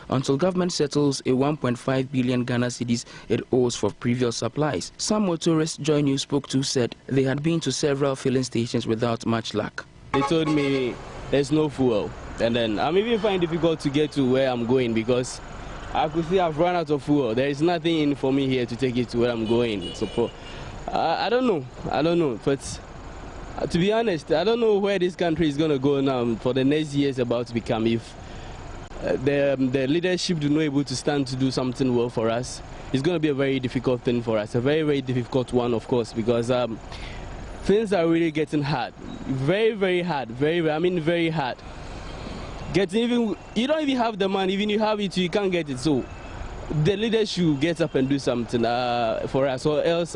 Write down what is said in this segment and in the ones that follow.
until government settles a 1.5 billion Ghana cedis it owes for previous supplies. Some motorists Joy News spoke to said they had been to several filling stations without much luck. They told me there's no fuel, and then I'm even finding it difficult to get to where I'm going because I could see I've run out of fuel. There is nothing in for me here to take it to where I'm going. So I don't know, but to be honest, I don't know where this country is going to go now for the next years about to become if the leadership do not able to stand to do something well for us. It's going to be a very difficult thing for us, a very, very difficult one, of course, because things are really getting hard, very, very hard, very hard. You don't even have the money, even you have it, you can't get it. So the leaders should get up and do something for us, or else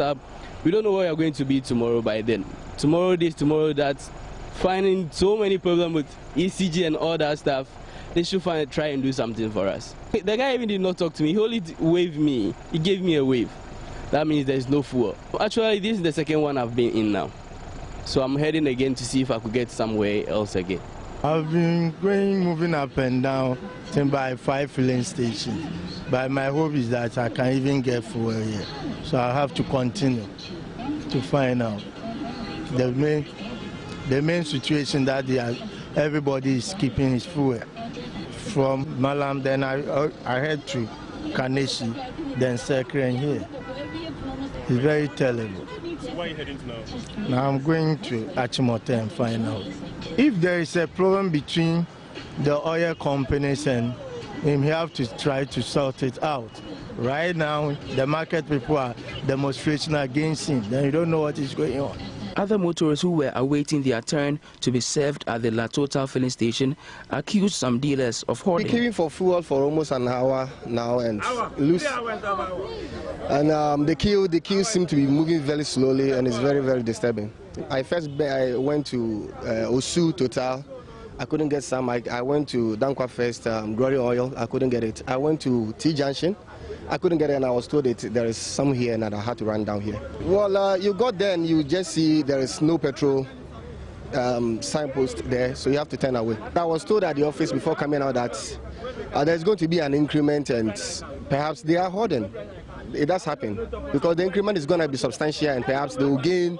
we don't know where we're going to be tomorrow by then. Tomorrow this, tomorrow that, finding so many problems with ECG and all that stuff. They should try and do something for us. The guy even did not talk to me. He only waved me. He gave me a wave. That means there's no fuel. Actually, this is the second one I've been in now. So I'm heading again to see if I could get somewhere else again. I've been moving up and down by 5 filling stations. But my hope is that I can even get fuel here. So I have to continue to find out. The main situation that everybody is keeping his fuel. From Malam, then I head to Kaneshi, then Sekren here. It's very terrible. So where are you heading to now? Now I'm going to Achimota and find out. If there is a problem between the oil companies and him, he have to try to sort it out. Right now, the market people are demonstrating against him. Then you don't know what is going on. Other motorists who were awaiting their turn to be served at the La Total filling station accused some dealers of hoarding. We're queuing for fuel for almost an hour now and loose. And the queue seems to be moving very slowly and it's very, very disturbing. I went to Osu Total. I couldn't get some. I went to Dankwa first, Glory Oil. I couldn't get it. I went to T Junction. I couldn't get it, and I was told that there is some here and I had to run down here. Well, you got there and you just see there is no petrol signpost there, so you have to turn away. I was told at the office before coming out that there's going to be an increment and perhaps they are hoarding. It does happen because the increment is going to be substantial and perhaps they will gain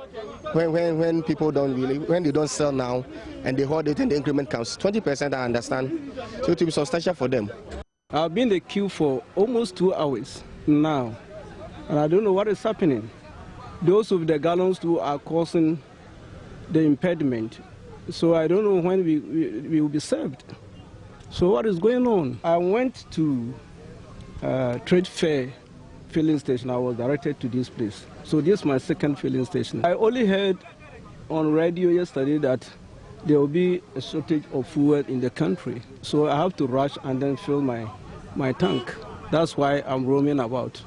when people when they don't sell now and they hoard it and the increment comes. 20% I understand, so it will be substantial for them. I've been in the queue for almost 2 hours now, and I don't know what is happening. Those with the gallons too are causing the impediment, so I don't know when we will be served. So what is going on? I went to Trade Fair filling station. I was directed to this place. So this is my second filling station. I only heard on radio yesterday that there will be a shortage of fuel in the country. So I have to rush and then fill my tank. That's why I'm roaming about.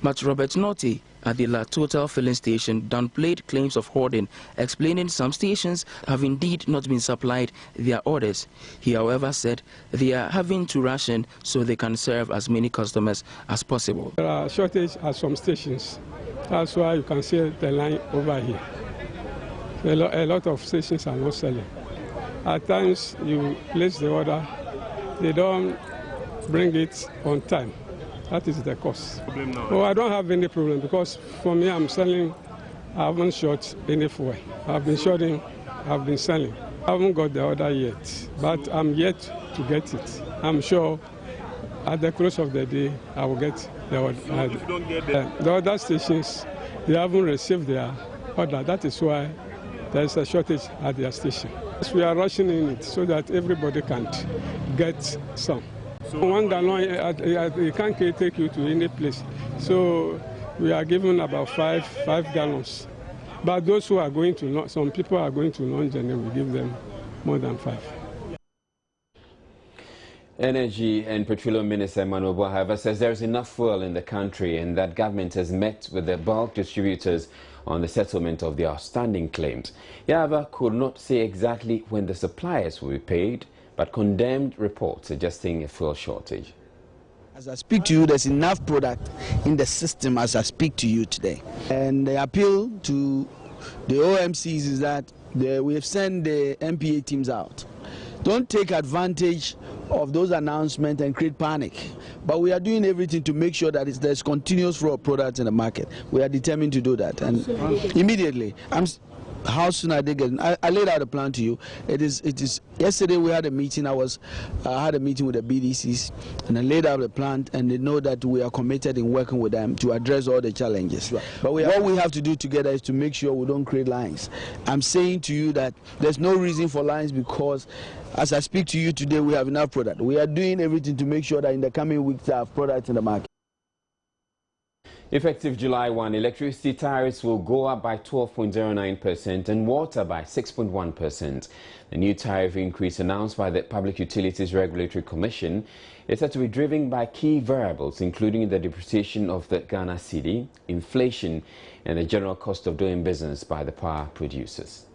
But Robert Naughty at the La Total filling station downplayed claims of hoarding, explaining some stations have indeed not been supplied their orders. He, however, said they are having to ration so they can serve as many customers as possible. There are shortages at some stations. That's why you can see the line over here. A lot of stations are not selling. At times you place the order, they don't bring it on time. That is the cost. Oh, I don't have any problem because for me I'm selling, I haven't short any fuel. I've been shorting, I've been selling. I haven't got the order yet, but I'm yet to get it. I'm sure at the close of the day I will get the order. So if you don't get the other stations, they haven't received their order. That is why there is a shortage at their station. We are rushing in it so that everybody can get some. So 1 gallon, it can't take you to any place. So we are given about five gallons. But those who are going to, some people are going to lunch and then we give them more than 5. Energy and Petroleum Minister Manobo, however, says there is enough fuel in the country and that government has met with the bulk distributors on the settlement of their outstanding claims. However, could not say exactly when the suppliers will be paid, but condemned reports suggesting a fuel shortage. As I speak to you, there's enough product in the system as I speak to you today. And the appeal to the OMCs is that we have sent the MPA teams out. Don't take advantage of those announcements and create panic. But we are doing everything to make sure that there's continuous flow of products in the market. We are determined to do that. And immediately, how soon are they getting? I laid out a plan to you. It is. Yesterday we had a meeting. I had a meeting with the BDCs, and I laid out a plan, and they know that we are committed in working with them to address all the challenges. But what we have to do together is to make sure we don't create lines. I'm saying to you that there's no reason for lines, because as I speak to you today, we have enough product. We are doing everything to make sure that in the coming weeks I have products in the market. Effective July 1, electricity tariffs will go up by 12.09% and water by 6.1%. The new tariff increase announced by the Public Utilities Regulatory Commission is said to be driven by key variables, including the depreciation of the Ghana cedi, inflation, and the general cost of doing business by the power producers.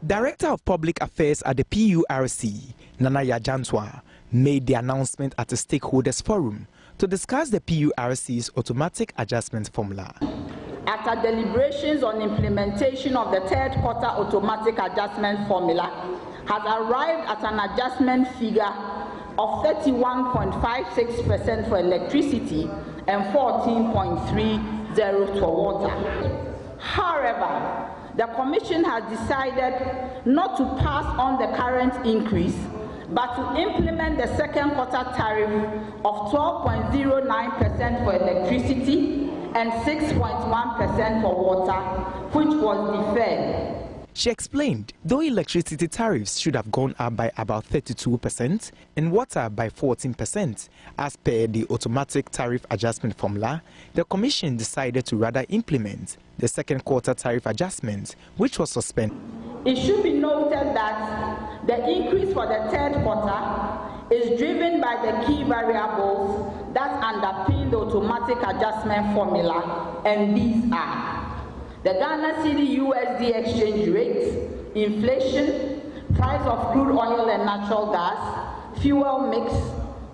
Director of Public Affairs at the PURC, Nana Yajanswa, made the announcement at a stakeholders forum to discuss the PURC's automatic adjustment formula. After deliberations on implementation of the third quarter automatic adjustment formula, has arrived at an adjustment figure of 31.56% for electricity and 14.30% for water. However, the Commission has decided not to pass on the current increase, but to implement the second quarter tariff of 12.09% for electricity and 6.1% for water, which was deferred. She explained, though electricity tariffs should have gone up by about 32% and water by 14%, as per the automatic tariff adjustment formula, the Commission decided to rather implement the second quarter tariff adjustment, which was suspended. It should be noted that the increase for the third quarter is driven by the key variables that underpin the automatic adjustment formula, and these are the Ghana cedi USD exchange rate, inflation, price of crude oil and natural gas, fuel mix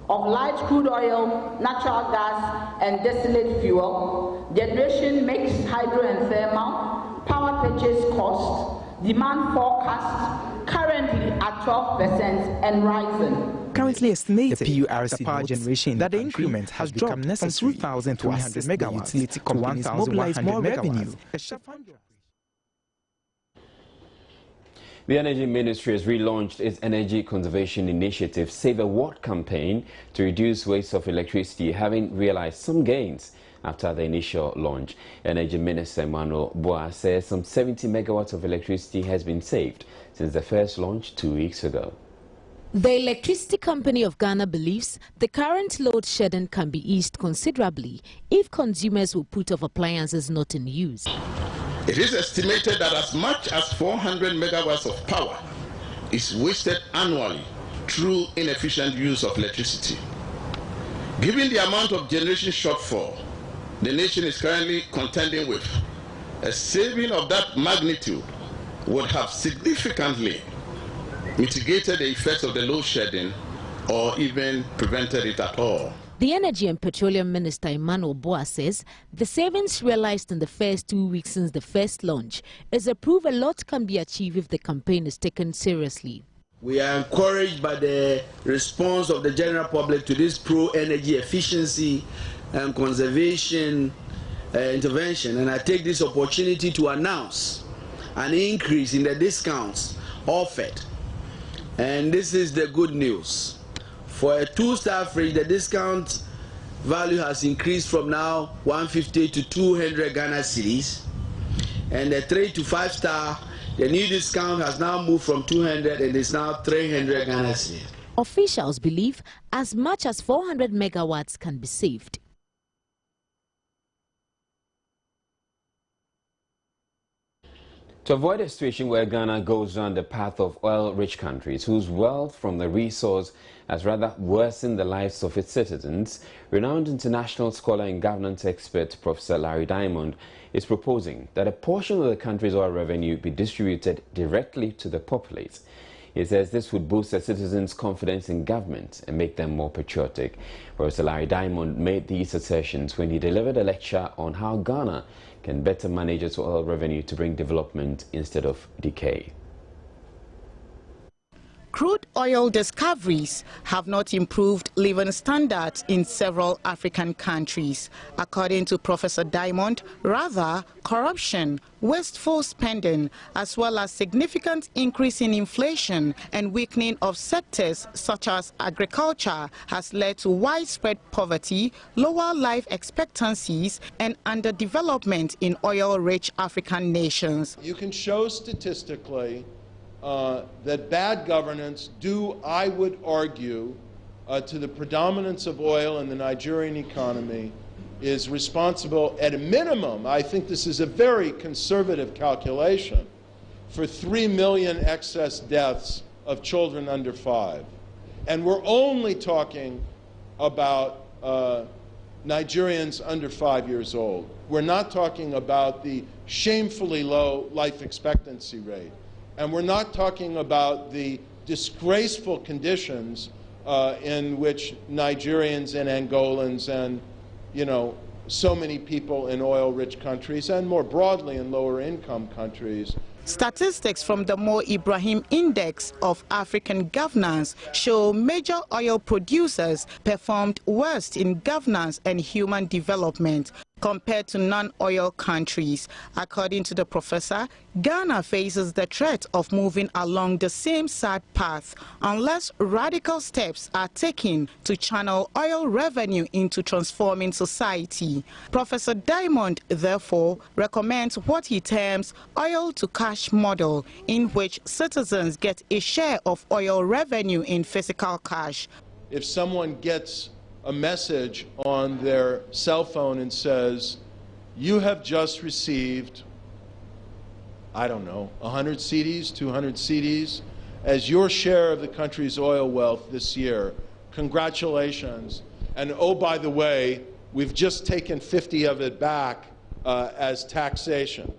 of light crude oil, natural gas, and distillate fuel, generation mix, hydro and thermal, power purchase cost, demand forecast, currently at 12% and rising. Currently estimated, the PURC power generation that the increment has become necessary from 2,300 megawatts utility companies mobilize more revenue. The Energy Ministry has relaunched its energy conservation initiative Save a Watt campaign to reduce waste of electricity, having realized some gains after the initial launch. Energy Minister Emmanuel Boa says some 70 megawatts of electricity has been saved since the first launch 2 weeks ago. The Electricity Company of Ghana believes the current load shedding can be eased considerably if consumers will put off appliances not in use. It is estimated that as much as 400 megawatts of power is wasted annually through inefficient use of electricity. Given the amount of generation shortfall the nation is currently contending with, a saving of that magnitude would have significantly mitigated the effects of the load shedding or even prevented it at all. The Energy and Petroleum Minister Emmanuel Boa says the savings realized in the first 2 weeks since the first launch is a proof a lot can be achieved if the campaign is taken seriously. We are encouraged by the response of the general public to this pro-energy efficiency and conservation intervention, and I take this opportunity to announce an increase in the discounts offered. And this is the good news. For a 2-star fridge, the discount value has increased from now 150 to 200 Ghana cedis. And the 3 to 5 star, the new discount has now moved from 200 and is now 300 Ghana cedis. Officials believe as much as 400 megawatts can be saved. To avoid a situation where Ghana goes down the path of oil-rich countries whose wealth from the resource has rather worsened the lives of its citizens, renowned international scholar and governance expert Professor Larry Diamond is proposing that a portion of the country's oil revenue be distributed directly to the populace. He says this would boost the citizens' confidence in government and make them more patriotic. Professor Larry Diamond made these assertions when he delivered a lecture on how Ghana can better manage its oil revenue to bring development instead of decay. Crude oil discoveries have not improved living standards in several African countries. According to Professor Diamond, rather, corruption, wasteful spending, as well as significant increase in inflation and weakening of sectors such as agriculture has led to widespread poverty, lower life expectancies, and underdevelopment in oil-rich African nations. You can show statistically that bad governance due, I would argue, to the predominance of oil in the Nigerian economy is responsible at a minimum, I think this is a very conservative calculation, for 3 million excess deaths of children under 5. And we're only talking about Nigerians under 5 years old. We're not talking about the shamefully low life expectancy rate. And we're not talking about the disgraceful conditions in which Nigerians and Angolans and, so many people in oil-rich countries and more broadly in lower-income countries. Statistics from the Mo Ibrahim Index of African Governance show major oil producers performed worst in governance and human development compared to non-oil countries. According to the professor, Ghana faces the threat of moving along the same sad path unless radical steps are taken to channel oil revenue into transforming society. Professor Diamond, therefore, recommends what he terms oil-to-cash model, in which citizens get a share of oil revenue in physical cash. If someone gets a message on their cell phone and says, you have just received, I don't know, 100 cedis, 200 cedis as your share of the country's oil wealth this year. Congratulations. And oh, by the way, we've just taken 50 of it back as taxation.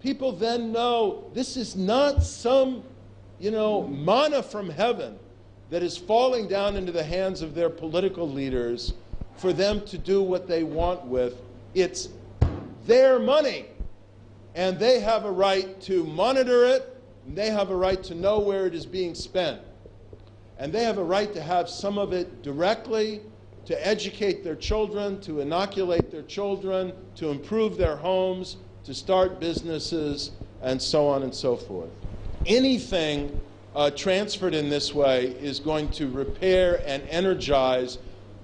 People then know this is not some, manna from heaven that is falling down into the hands of their political leaders for them to do what they want with. It's their money, and they have a right to monitor it, and they have a right to know where it is being spent. And they have a right to have some of it directly, to educate their children, to inoculate their children, to improve their homes, to start businesses, and so on and so forth. Anything transferred in this way is going to repair and energize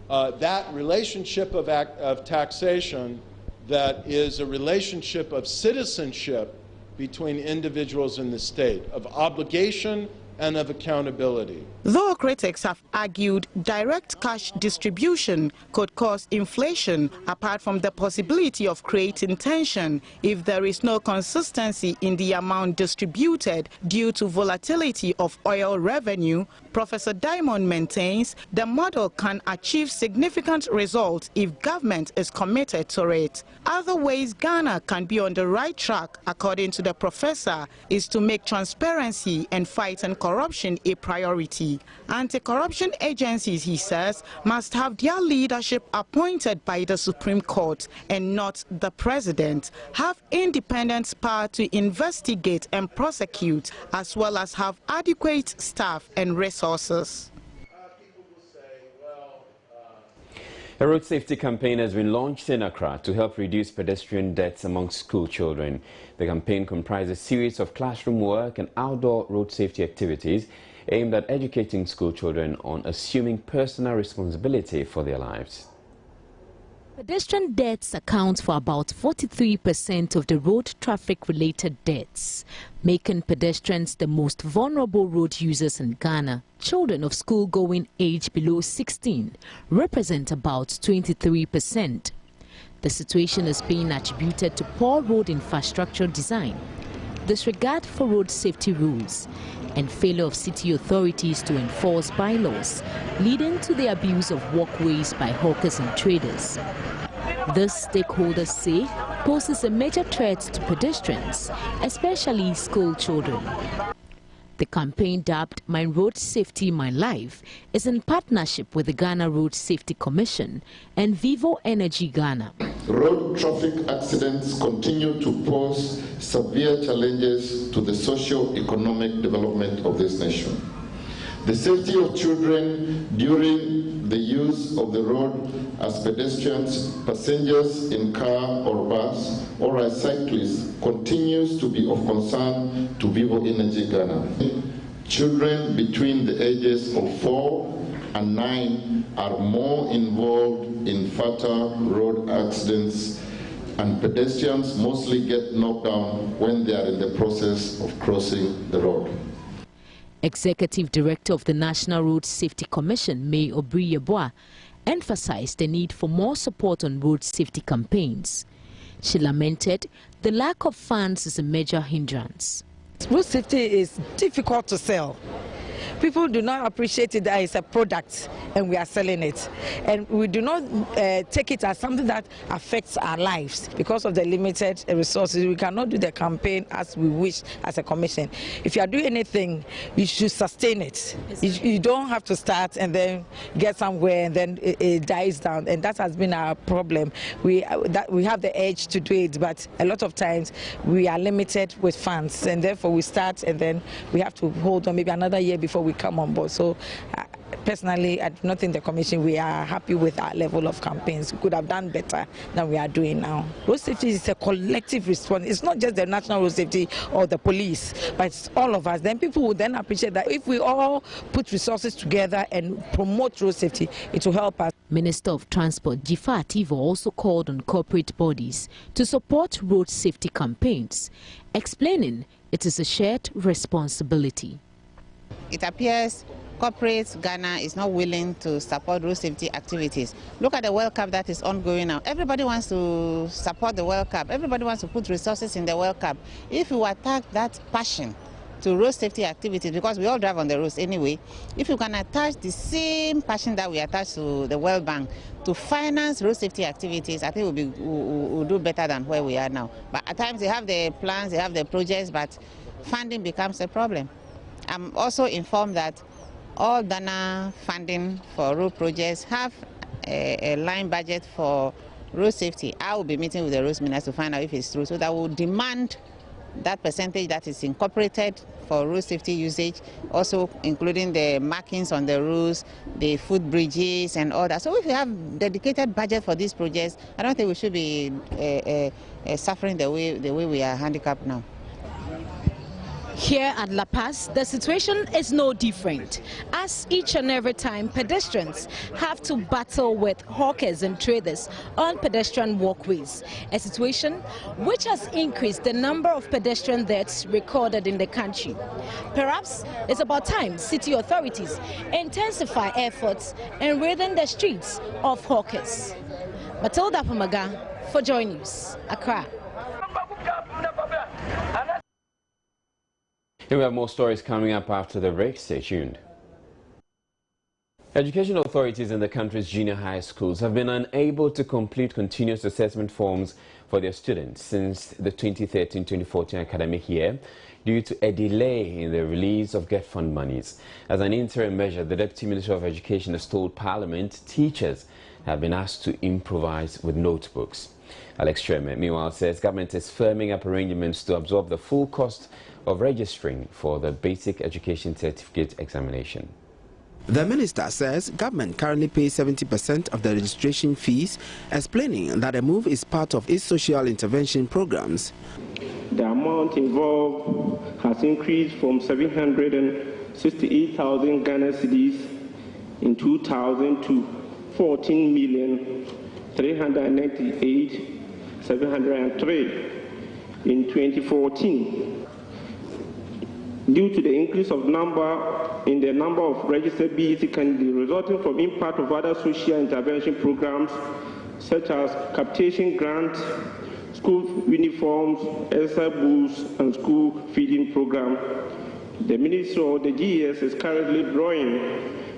that relationship of taxation that is a relationship of citizenship between individuals in the state, of obligation and of accountability. Though critics have argued direct cash distribution could cause inflation, apart from the possibility of creating tension if there is no consistency in the amount distributed due to volatility of oil revenue, Professor Diamond maintains the model can achieve significant results if government is committed to it. Other ways Ghana can be on the right track, according to the professor, is to make transparency and fighting corruption a priority. Anti-corruption agencies, he says, must have their leadership appointed by the Supreme Court and not the president, have independent power to investigate and prosecute, as well as have adequate staff and resources. A road safety campaign has been launched in Accra to help reduce pedestrian deaths among school children. The campaign comprises a series of classroom work and outdoor road safety activities aimed at educating school children on assuming personal responsibility for their lives. Pedestrian deaths account for about 43% of the road traffic-related deaths, making pedestrians the most vulnerable road users in Ghana. Children of school-going age below 16 represent about 23%. The situation is being attributed to poor road infrastructure design, disregard for road safety rules, and failure of city authorities to enforce bylaws, leading to the abuse of walkways by hawkers and traders. This, stakeholders say, poses a major threat to pedestrians, especially school children. The campaign, dubbed My Road Safety, My Life, is in partnership with the Ghana Road Safety Commission and Vivo Energy Ghana. Road traffic accidents continue to pose severe challenges to the socio-economic development of this nation. The safety of children during the use of the road as pedestrians, passengers in car or bus, or as cyclists continues to be of concern to Vivo Energy Ghana. Children between the ages of 4 and 9 are more involved in fatal road accidents, and pedestrians mostly get knocked down when they are in the process of crossing the road. Executive Director of the National Road Safety Commission, May Obriyeboah, emphasized the need for more support on road safety campaigns. She lamented the lack of funds is a major hindrance. Road safety is difficult to sell. People do not appreciate it that it's a product and we are selling it. And we do not take it as something that affects our lives. Because of the limited resources, we cannot do the campaign as we wish as a commission. If you are doing anything, you should sustain it. You don't have to start and then get somewhere and then it dies down. And that has been our problem. We have the edge to do it, but a lot of times we are limited with funds. And therefore we start and then we have to hold on maybe another year before we come on board. So personally, I do not think the commission, we are happy with our level of campaigns. We could have done better than we are doing now. Road safety is a collective response. It's not just the National Road Safety or the police, but it's all of us. Then people will then appreciate that if we all put resources together and promote road safety, it will help us. Minister of Transport Jifa Ativo also called on corporate bodies to support road safety campaigns, explaining it is a shared responsibility. It appears corporate Ghana is not willing to support road safety activities. Look at the World Cup that is ongoing now. Everybody wants to support the World Cup. Everybody wants to put resources in the World Cup. If you attach that passion to road safety activities, because we all drive on the roads anyway, if you can attach the same passion that we attach to the World Bank to finance road safety activities, I think we'll do better than where we are now. But at times they have the plans, they have the projects, but funding becomes a problem. I'm also informed that all Ghana funding for road projects have a line budget for road safety. I will be meeting with the road minister to find out if it's true, so that will demand that percentage that is incorporated for road safety usage, also including the markings on the roads, the footbridges and all that. So if you have dedicated budget for these projects, I don't think we should be suffering the way we are handicapped now. Here at La Paz, the situation is no different, as each and every time pedestrians have to battle with hawkers and traders on pedestrian walkways, a situation which has increased the number of pedestrian deaths recorded in the country. Perhaps it's about time city authorities intensify efforts in ridding the streets of hawkers. Matilda Pomaga for Joy News, Accra. Here we have more stories coming up after the break. Stay tuned. Education authorities in the country's junior high schools have been unable to complete continuous assessment forms for their students since the 2013-2014 academic year due to a delay in the release of Get Fund monies. As an interim measure, the Deputy Minister of Education has told Parliament teachers have been asked to improvise with notebooks. Alex Sherman, meanwhile, says government is firming up arrangements to absorb the full cost of registering for the basic education certificate examination. The minister says government currently pays 70% of the registration fees, explaining that the move is part of its social intervention programs. The amount involved has increased from 768,000 Ghana cedis in 2000 to 14,398,703 in 2014. Due to the increase of in the number of registered BEC candidates resulting from impact of other social intervention programs such as capitation grants, school uniforms, extra books, and school feeding program, the Ministry of the GES is currently drawing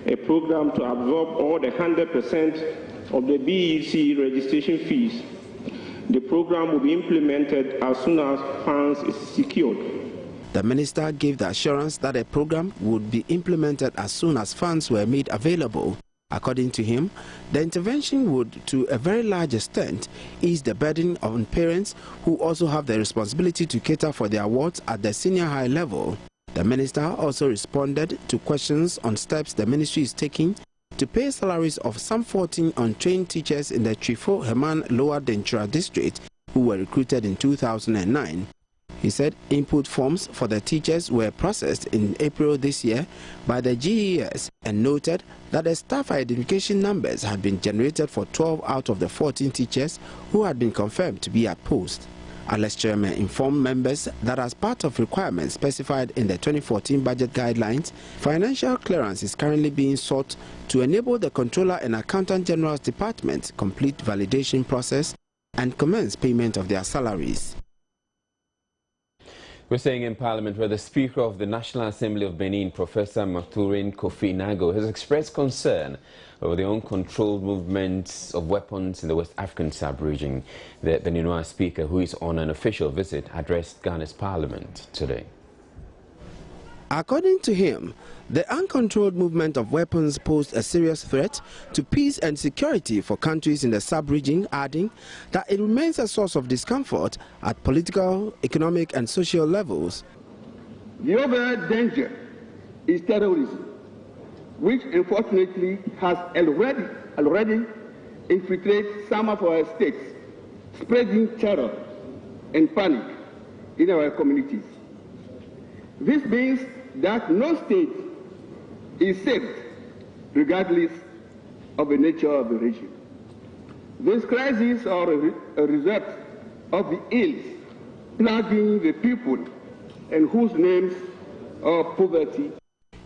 a program to absorb all the 100% of the BEC registration fees. The program will be implemented as soon as funds is secured. The minister gave the assurance that a program would be implemented as soon as funds were made available. According to him, the intervention would, to a very large extent, ease the burden on parents who also have the responsibility to cater for their wards at the senior high level. The minister also responded to questions on steps the ministry is taking to pay salaries of some 14 untrained teachers in the Trifo Herman Lower Dentura district who were recruited in 2009. He said input forms for the teachers were processed in April this year by the GES and noted that the staff identification numbers had been generated for 12 out of the 14 teachers who had been confirmed to be at post. Alex Chairman informed members that as part of requirements specified in the 2014 budget guidelines, financial clearance is currently being sought to enable the Controller and Accountant General's Department complete validation process and commence payment of their salaries. We're staying in Parliament where the Speaker of the National Assembly of Benin, Professor Mathurin Kofi Nago, has expressed concern over the uncontrolled movements of weapons in the West African sub-region. The Beninois Speaker, who is on an official visit, addressed Ghana's Parliament today. According to him, the uncontrolled movement of weapons posed a serious threat to peace and security for countries in the sub-region, adding that it remains a source of discomfort at political, economic and social levels. The overall danger is terrorism, which unfortunately has already infiltrated some of our states, spreading terror and panic in our communities. This means that no state is safe regardless of the nature of the region. These crises are a result of the ills plaguing the people and whose names are poverty.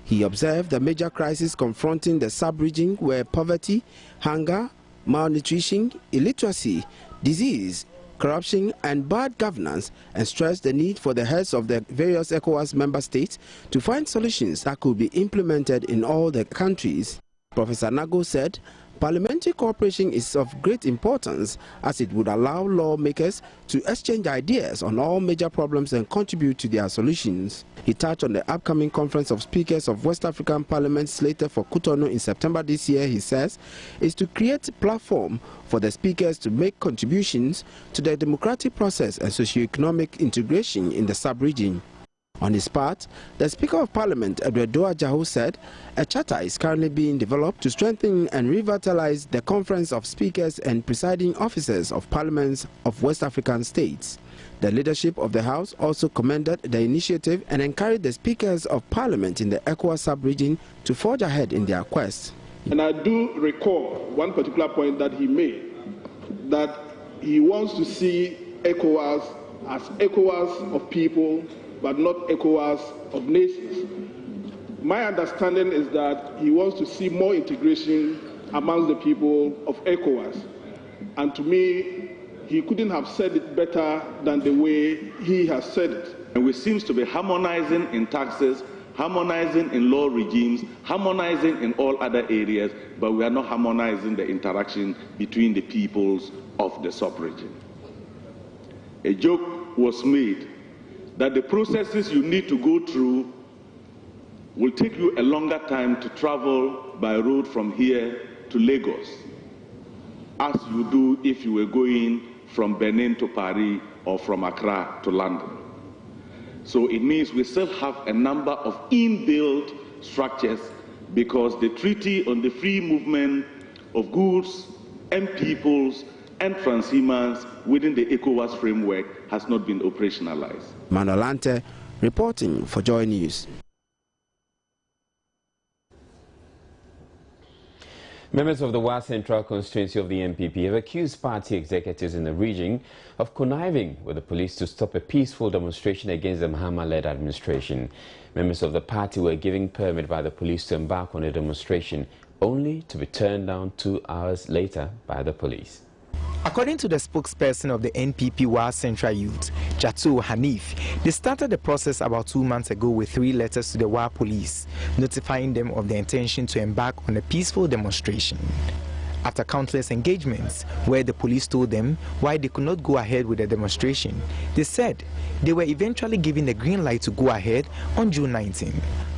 He observed the major crises confronting the sub-region were poverty, hunger, malnutrition, illiteracy, disease, corruption and bad governance, and stressed the need for the heads of the various ECOWAS member states to find solutions that could be implemented in all the countries. Professor Nago said parliamentary cooperation is of great importance as it would allow lawmakers to exchange ideas on all major problems and contribute to their solutions. He touched on the upcoming conference of speakers of West African parliaments slated for Cotonou in September this year. He says is to create a platform for the speakers to make contributions to the democratic process and socio-economic integration in the sub-region. On his part, the Speaker of Parliament, Edwedo Ajaho, said a charter is currently being developed to strengthen and revitalize the Conference of Speakers and Presiding Officers of Parliaments of West African states. The leadership of the House also commended the initiative and encouraged the Speakers of Parliament in the ECOWAS sub-region to forge ahead in their quest. And I do recall one particular point that he made, that he wants to see ECOWAS as ECOWAS of people, but not ECOWAS of nations. My understanding is that he wants to see more integration amongst the people of ECOWAS. And to me, he couldn't have said it better than the way he has said it. And we seem to be harmonizing in taxes, harmonizing in law regimes, harmonizing in all other areas, but we are not harmonizing the interaction between the peoples of the sub-region. A joke was made that the processes you need to go through will take you a longer time to travel by road from here to Lagos, as you do if you were going from Benin to Paris or from Accra to London. So it means we still have a number of inbuilt structures because the Treaty on the Free Movement of Goods and Peoples and transhumans within the ECOWAS framework has not been operationalized. Manolante reporting for Joy News. Members of the Wa Central constituency of the NPP have accused party executives in the region of conniving with the police to stop a peaceful demonstration against the Mahama-led administration. Members of the party were given permit by the police to embark on a demonstration, only to be turned down 2 hours later by the police. According to the spokesperson of the NPP Wa Central Youth, Jatu Hanif, they started the process about 2 months ago with 3 letters to the Wa police, notifying them of their intention to embark on a peaceful demonstration. After countless engagements, where the police told them why they could not go ahead with the demonstration, they said they were eventually given the green light to go ahead on June 19.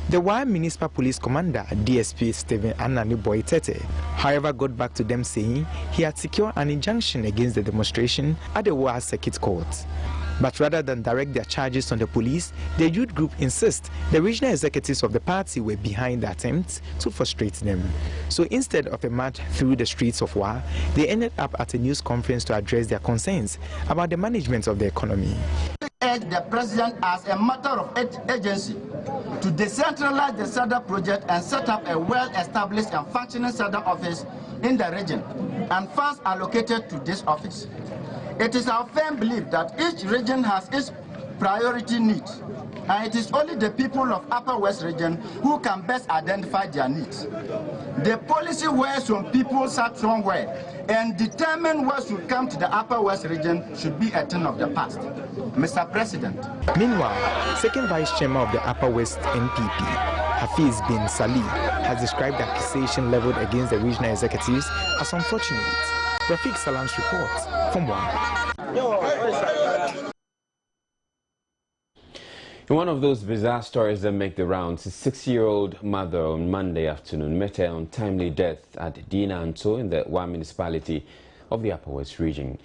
The Wa Municipal Police Commander, DSP Stephen Anani Boitete, however, got back to them saying he had secured an injunction against the demonstration at the Wa Circuit Court. But rather than direct their charges on the police, the youth group insists the regional executives of the party were behind the attempts to frustrate them. So instead of a march through the streets of Wa, they ended up at a news conference to address their concerns about the management of the economy. Urge the president as a matter of agency to decentralize the SADA project and set up a well-established and functioning SADA office in the region and funds allocated to this office. It is our firm belief that each region has its priority needs, and it is only the people of Upper West region who can best identify their needs. The policy where some people sat somewhere and determine what should come to the Upper West region should be a thing of the past. Mr. President. Meanwhile, second vice chairman of the Upper West NPP, Hafiz bin Salih, has described the accusation leveled against the regional executives as unfortunate. Rafiq Salam's report from Wa. In one of those bizarre stories that make the rounds, a 6-year-old mother on Monday afternoon met her untimely death at Dina Anto in the Wa municipality of the Upper West region.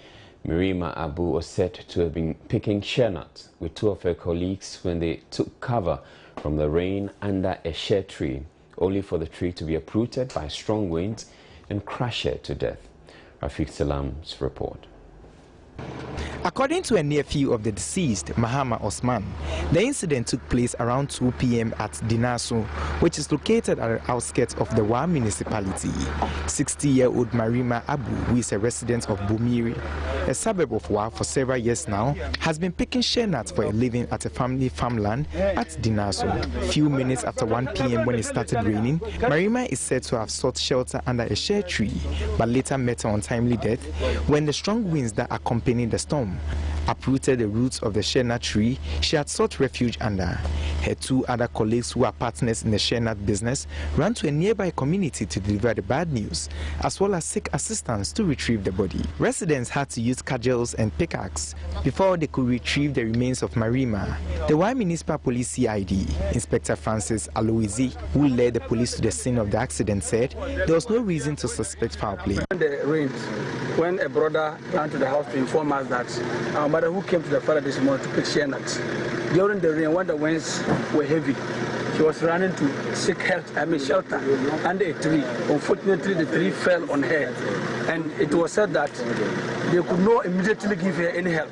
Barima Abu was said to have been picking share nuts with 2 of her colleagues when they took cover from the rain under a share tree, only for the tree to be uprooted by strong winds and crush her to death. Rafiq Salam's report. According to a nephew of the deceased, Mahama Osman, the incident took place around 2 p.m. at Dinaso, which is located at the outskirts of the Wa municipality. 60-year-old Barima Abu, who is a resident of Bumiri, a suburb of Wa for several years now, has been picking share nuts for a living at a family farmland at Dinaso. Few minutes after 1 p.m. when it started raining, Barima is said to have sought shelter under a share tree, but later met her untimely death when the strong winds that accompanied the storm uprooted the roots of the share nut tree she had sought refuge under. Her 2 other colleagues, who are partners in the share nut business, ran to a nearby community to deliver the bad news, as well as seek assistance to retrieve the body. Residents had to use cudgels and pickaxe before they could retrieve the remains of Barima. The Wa Municipal Police CID, Inspector Francis Aloisi, who led the police to the scene of the accident, said there was no reason to suspect foul play. When a brother ran to the house to inform us that our mother, who came to the father this morning to pick share nuts, during the rain, when the winds were heavy, she was running to seek shelter under a tree. Unfortunately, the tree fell on her, and it was said that they could not immediately give her any help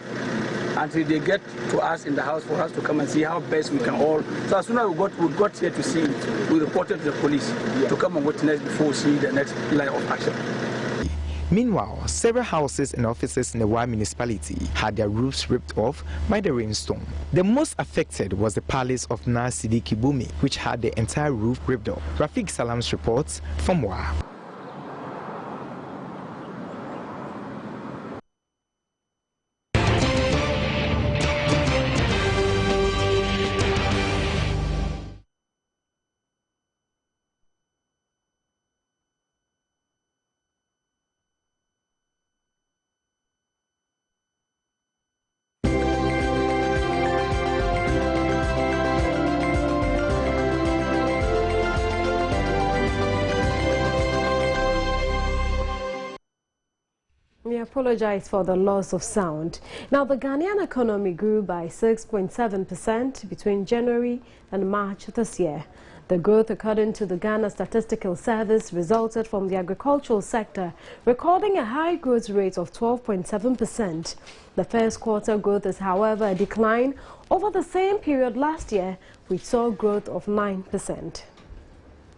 until they get to us in the house for us to come and see how best we can all. So as soon as we got here to see it, we reported to the police to come and witness before we see the next line of action. Meanwhile, several houses and offices in the Wa municipality had their roofs ripped off by the rainstorm. The most affected was the palace of Na Sidiki Bumi, which had the entire roof ripped off. Rafiq Salam's reports from Wa. We apologize for the loss of sound. Now, the Ghanaian economy grew by 6.7% between January and March this year. The growth, according to the Ghana Statistical Service, resulted from the agricultural sector, recording a high growth rate of 12.7%. The first quarter growth is, however, a decline over the same period last year, which saw growth of 9%.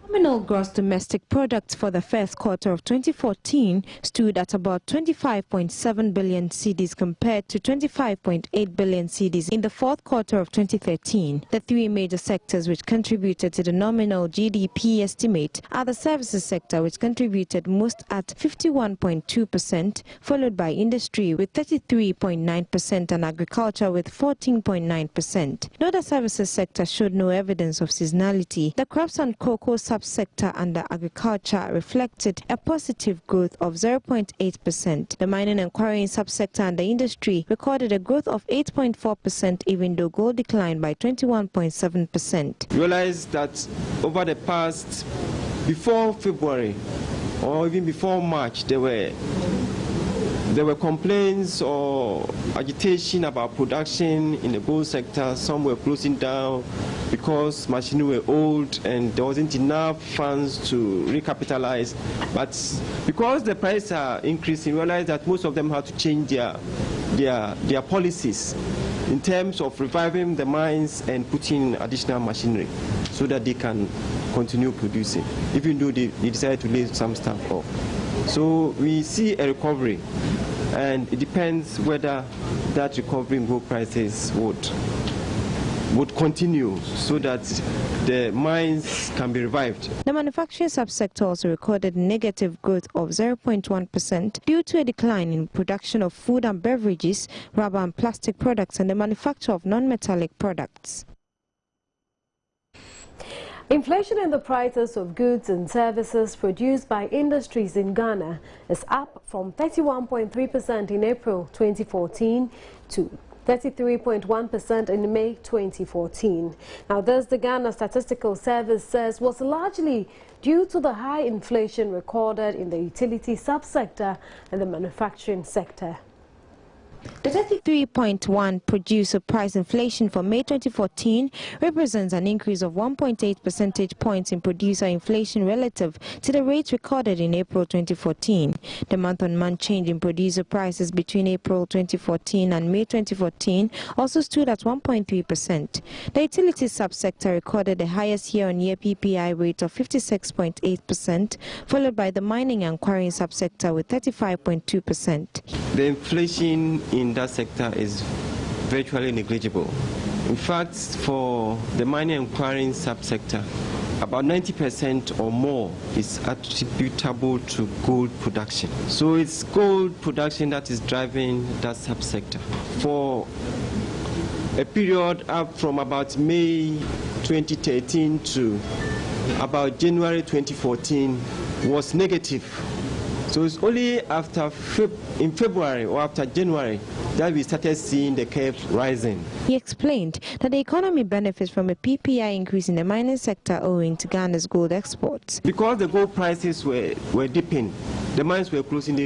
Nominal gross domestic product for the first quarter of 2014 stood at about 25.7 billion cedis compared to 25.8 billion cedis in the fourth quarter of 2013. The 3 major sectors which contributed to the nominal GDP estimate are the services sector, which contributed most at 51.2%, followed by industry with 33.9% and agriculture with 14.9%. Though the services sector showed no evidence of seasonality, the crops and cocoa subsector under agriculture reflected a positive growth of 0.8%. The mining and quarrying subsector under industry recorded a growth of 8.4%, even though gold declined by 21.7%. Realized that over the past, before February or even before March, there were there were complaints or agitation about production in the gold sector. Some were closing down because machinery were old and there wasn't enough funds to recapitalize. But because the prices are increasing, we realized that most of them had to change their policies in terms of reviving the mines and putting additional machinery so that they can continue producing, even though they decided to lay some stuff off. So we see a recovery, and it depends whether that recovery in gold prices would continue so that the mines can be revived. The manufacturing subsector also recorded negative growth of 0.1% due to a decline in production of food and beverages, rubber and plastic products, and the manufacture of non-metallic products. Inflation in the prices of goods and services produced by industries in Ghana is up from 31.3% in April 2014 to 33.1% in May 2014. Now, this, the Ghana Statistical Service says, was largely due to the high inflation recorded in the utility subsector and the manufacturing sector. The 33.1 producer price inflation for May 2014 represents an increase of 1.8 percentage points in producer inflation relative to the rate recorded in April 2014. The month-on-month change in producer prices between April 2014 and May 2014 also stood at 1.3%. The utility subsector recorded the highest year-on-year PPI rate of 56.8%, followed by the mining and quarrying subsector with 35.2%. The inflation in that sector is virtually negligible. In fact, for the mining and quarrying subsector, about 90% or more is attributable to gold production. So it's gold production that is driving that subsector. For a period up from about May 2013 to about January 2014 was negative. So it's only after in February or after January that we started seeing the curve rising. He explained that the economy benefits from a PPI increase in the mining sector owing to Ghana's gold exports. Because the gold prices were dipping, the mines were closing, they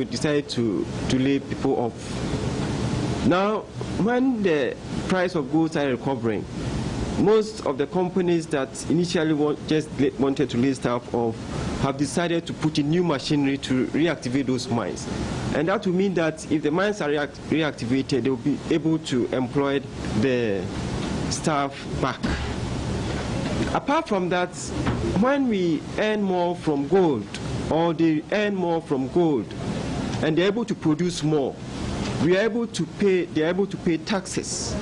decided to lay people off. Now, when the price of gold started recovering, most of the companies that initially wanted to lay staff off have decided to put in new machinery to reactivate those mines. And that will mean that if the mines are reactivated, they will be able to employ the staff back. Apart from that, when we earn more from gold, or they earn more from gold, and they're able to produce more, they're able to pay taxes.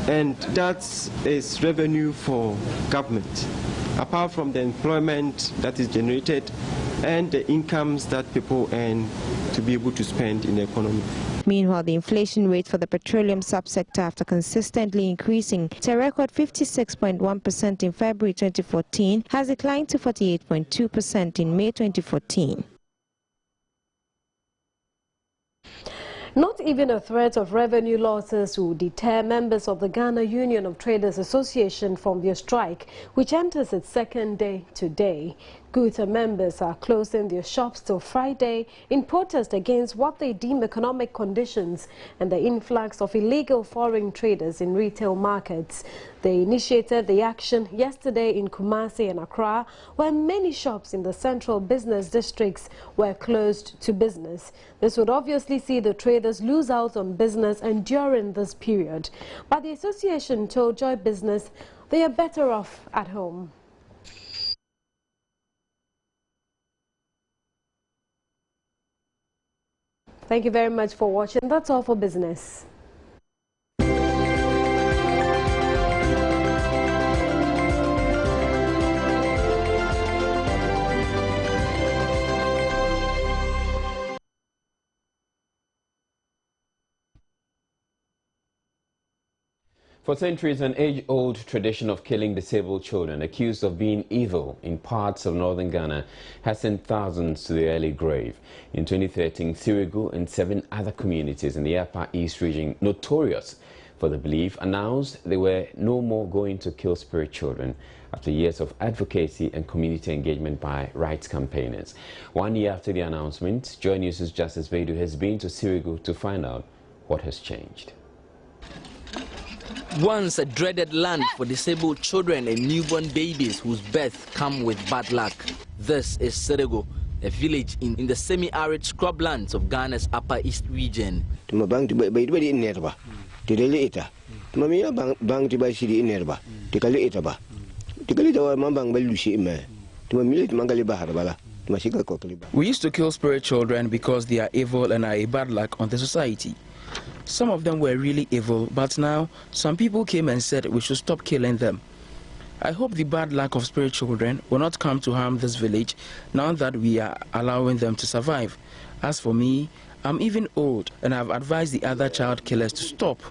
And that is revenue for government, apart from the employment that is generated and the incomes that people earn to be able to spend in the economy. Meanwhile, the inflation rate for the petroleum subsector, after consistently increasing to a record 56.1% in February 2014, has declined to 48.2% in May 2014. Not even a threat of revenue losses will deter members of the Ghana Union of Traders Association from their strike, which enters its second day today. Guta members are closing their shops till Friday in protest against what they deem economic conditions and the influx of illegal foreign traders in retail markets. They initiated the action yesterday in Kumasi and Accra, where many shops in the central business districts were closed to business. This would obviously see the traders lose out on business and during this period. But the association told Joy Business they are better off at home. Thank you very much for watching. That's all for business. For centuries, an age-old tradition of killing disabled children accused of being evil in parts of northern Ghana has sent thousands to the early grave. In 2013, Sirigu and 7 other communities in the Upper East region, notorious for the belief, announced they were no more going to kill spirit children after years of advocacy and community engagement by rights campaigners. 1 year after the announcement, Joy News' Justice Beidou has been to Sirigu to find out what has changed. Once a dreaded land for disabled children and newborn babies whose births come with bad luck. This is Sirigu, a village in the semi-arid scrublands of Ghana's Upper East region. We used to kill spirit children because they are evil and are a bad luck on the society. Some of them were really evil, but now some people came and said we should stop killing them. I hope the bad luck of spirit children will not come to harm this village now that we are allowing them to survive. As for me, I'm even old and I've advised the other child killers to stop.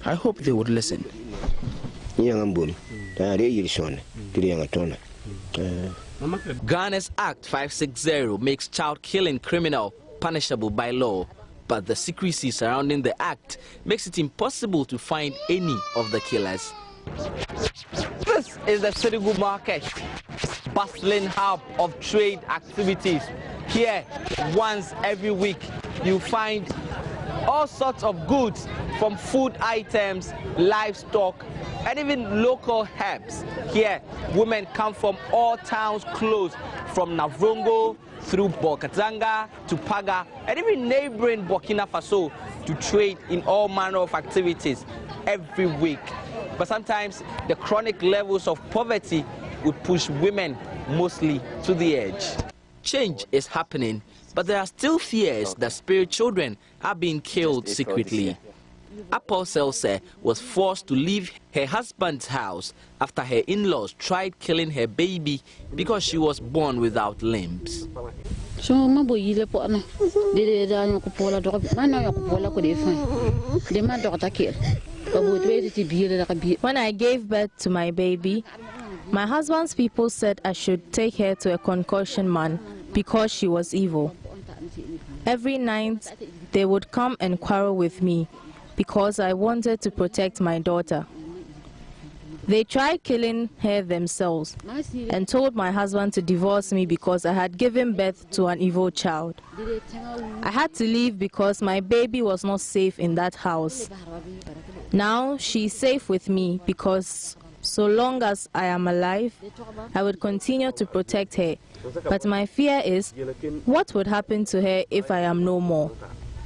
I hope they would listen. Ghana's Act 560 makes child killing criminal, punishable by law. But the secrecy surrounding the act makes it impossible to find any of the killers. This is the Sirigu market, bustling hub of trade activities. Here, once every week, you find all sorts of goods, from food items, livestock, and even local herbs. Here, women come from all towns close, from Navrongo through Bokatanga to Paga, and even neighboring Burkina Faso, to trade in all manner of activities every week. But sometimes the chronic levels of poverty would push women mostly to the edge. Change is happening, but there are still fears that spirit children are being killed secretly. Apple Selse was forced to leave her husband's house after her in-laws tried killing her baby because she was born without limbs. When I gave birth to my baby, my husband's people said I should take her to a concussion man because she was evil. Every night they would come and quarrel with me because I wanted to protect my daughter. They tried killing her themselves and told my husband to divorce me because I had given birth to an evil child. I had to leave because my baby was not safe in that house. Now she's safe with me because so long as I am alive, I would continue to protect her. But my fear is, what would happen to her if I am no more?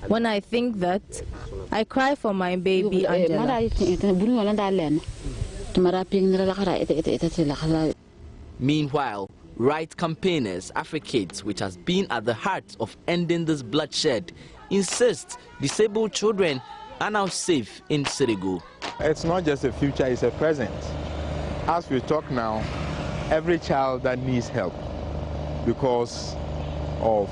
When I think that, I cry for my baby Angela. Meanwhile, right campaigners, advocates, which has been at the heart of ending this bloodshed, insist disabled children are now safe in Sirigu. It's not just a future, it's a present. As we talk now, every child that needs help because of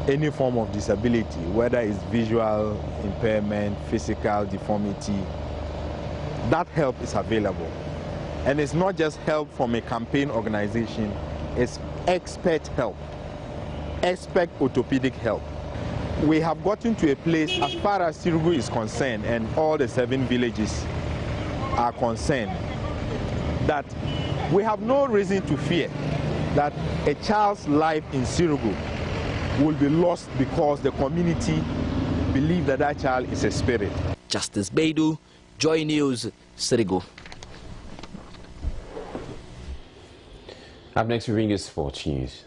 any form of disability, whether it's visual impairment, physical deformity, that help is available. And it's not just help from a campaign organization, it's expert help, expert orthopedic help. We have gotten to a place, as far as Sirigu is concerned and all the 7 villages are concerned, that we have no reason to fear that a child's life in Sirigu will be lost because the community believe that that child is a spirit. Justice Beidou, Joy News, Sirigu. Up next, we bring you sports news.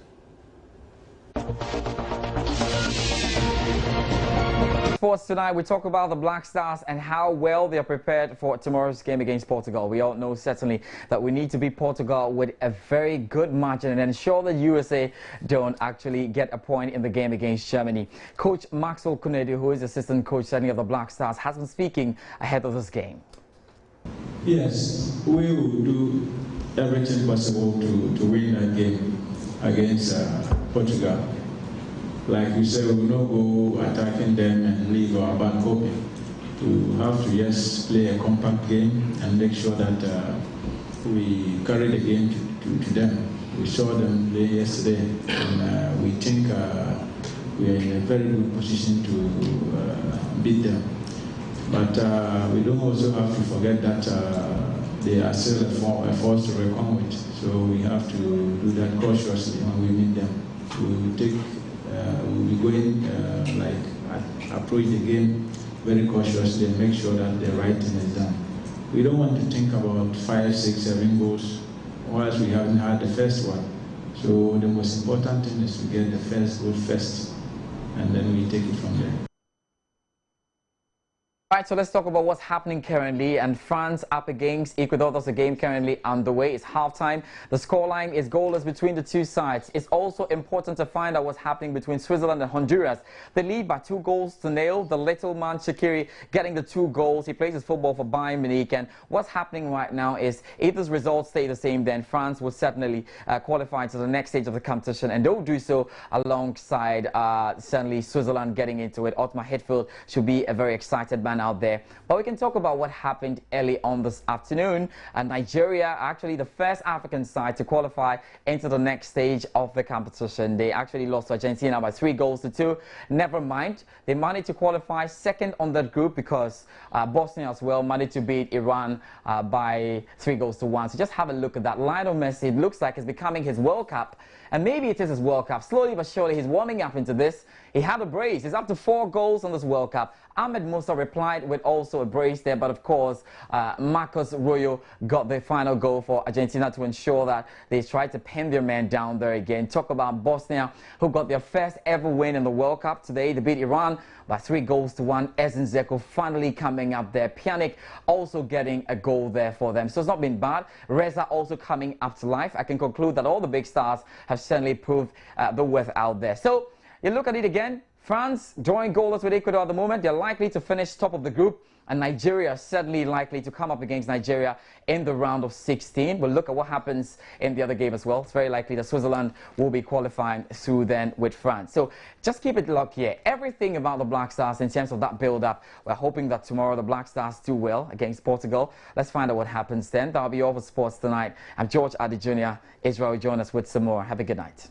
Sports tonight, we talk about the Black Stars and how well they are prepared for tomorrow's game against Portugal. We all know certainly that we need to beat Portugal with a very good margin and ensure that USA don't actually get a point in the game against Germany. Coach Maxwell Kunedu, who is assistant coach setting of the Black Stars, has been speaking ahead of this game. Yes, we will do everything possible to win that game against Portugal. Like we said, we will not go attacking them and leave our back open. We have to just play a compact game and make sure that we carry the game to them. We saw them play yesterday, and we think we are in a very good position to beat them. But we don't also have to forget that they are still a force to reckon with. So we have to do that cautiously when we meet them. We'll be going approach the game very cautiously and make sure that the right thing is done. We don't want to think about 5, 6, 7 goals whilst we haven't had the first one. So the most important thing is to get the first goal first, and then we take it from there. All right, so let's talk about what's happening currently. And France up against Ecuador. That's a game currently underway. It's halftime. The scoreline is goalless between the two sides. It's also important to find out what's happening between Switzerland and Honduras. They lead by 2-0. The little man Shaqiri getting the 2 goals. He plays his football for Bayern Munich. And what's happening right now is if those results stay the same, then France will certainly qualify to the next stage of the competition. And they'll do so alongside certainly Switzerland getting into it. Otmar Hitzfeld should be a very excited man out there. But we can talk about what happened early on this afternoon. Nigeria, actually the first African side to qualify into the next stage of the competition. They actually lost to Argentina by 3-2. Never mind, they managed to qualify second on that group because Bosnia as well managed to beat Iran by 3-1. So just have a look at that. Lionel Messi, it looks like, is becoming his World Cup. And maybe it is his World Cup. Slowly but surely, he's warming up into this. He had a brace. He's up to 4 goals on this World Cup. Ahmed Musa replied with also a brace there. But of course, Marcos Royo got the final goal for Argentina to ensure that they tried to pin their man down there again. Talk about Bosnia, who got their first ever win in the World Cup today. They beat Iran by 3-1. Ezin Dzeko finally coming up there. Pjanic also getting a goal there for them. So it's not been bad. Reza also coming up to life. I can conclude that all the big stars have certainly proved the worth out there. So you look at it again. France drawing goalless with Ecuador at the moment. They're likely to finish top of the group. And Nigeria is certainly likely to come up against Nigeria in the round of 16. We'll look at what happens in the other game as well. It's very likely that Switzerland will be qualifying through then with France. So just keep it locked here. Everything about the Black Stars in terms of that build-up. We're hoping that tomorrow the Black Stars do well against Portugal. Let's find out what happens then. That'll be all for sports tonight. I'm George Addy Jr. Israel, join us with some more. Have a good night.